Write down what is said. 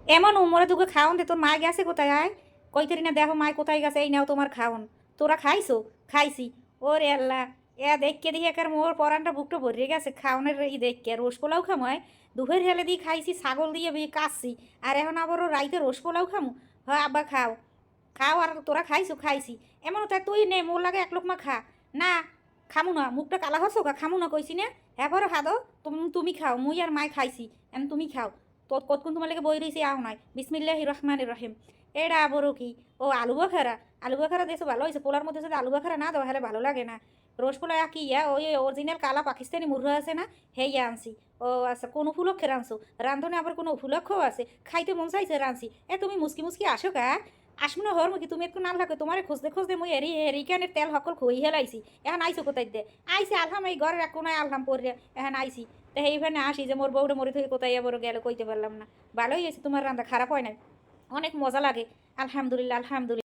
এমন উমরে তোকে খাওন দে, তোর মা গেছে কোথায়? আয় কইতেরি না, দেখো মায় কোথায় গেছে, এই নাও তোমার খাওন। তোরা খাইছো? খাইছি। ওরে আল্লাহ, এ দেখকে দিয়ে একার মোর পরানটা বুকটা ভরে গেছে খাওনের ই দেখকে। রোস পোলাও খাময় দুপুর হেলে দিয়ে খাইছি, ছাগল দিয়ে কাচ্ছি, আর এখন আবারও রাইতে রোস পোলাও খামু। হ্যাঁ আব্বা খাও, খাও। আর তোরা খাইছো? খাইছি। এমন তাই তুই নে, মোর লাগে এক লোকমা খা। না, খামু না, মুখটা কালা হচ্ছ কা, খামু না কইছি না। এবারও খা দো, তুমি খাও, মুই আর মায় খাইছি, এখন তুমি খাও। তো কতক্ষণ তোমার লাগে বই রয়েছি আও নাই। বিসমিল্লাহ রহমান রহিম। এটা আবারও কি? ও আলু বখারা। আলু বখারা দিয়েছো, ভালো হয়েছে। পোলার মধ্যে যদি আলু বখারা না দেওয়া হলে ভালো লাগে না। রোজ পোলা কি ইয়া ওই অরিজিনাল কালা পাকিস্তানি মুরগা আছে না, হেই আনছি। ও আচ্ছা, কোন উপলক্ষে রাঁধছো? রান্ধনে আবার কোনো উপলক্ষও আছে? খাইতে মন চাইছে রাঁধছি। তুমি মুসকি মুসকি আসো কা? আসবো না হর মুখি, তুমি একটু নাম থাকে তোমার খুঁজতে খুঁজতে মুই এরিকানের তেল সকল খই হেলাইছি। এখন আইসো কোথায় দে? আইসি আলহাম, এই ঘরের এক কোনায় আলহাম পড়ে এখন আইসি। তো এইখানে আসি যে মোর বউটা মরে থেকে কোথায় আবার গেলে কইতে পারলাম না। ভালোই হয়েছে, তোমার রান্না খারাপ হয় না, অনেক মজা লাগে। আলহামদুলিল্লাহ, আলহামদুলিল্লাহ।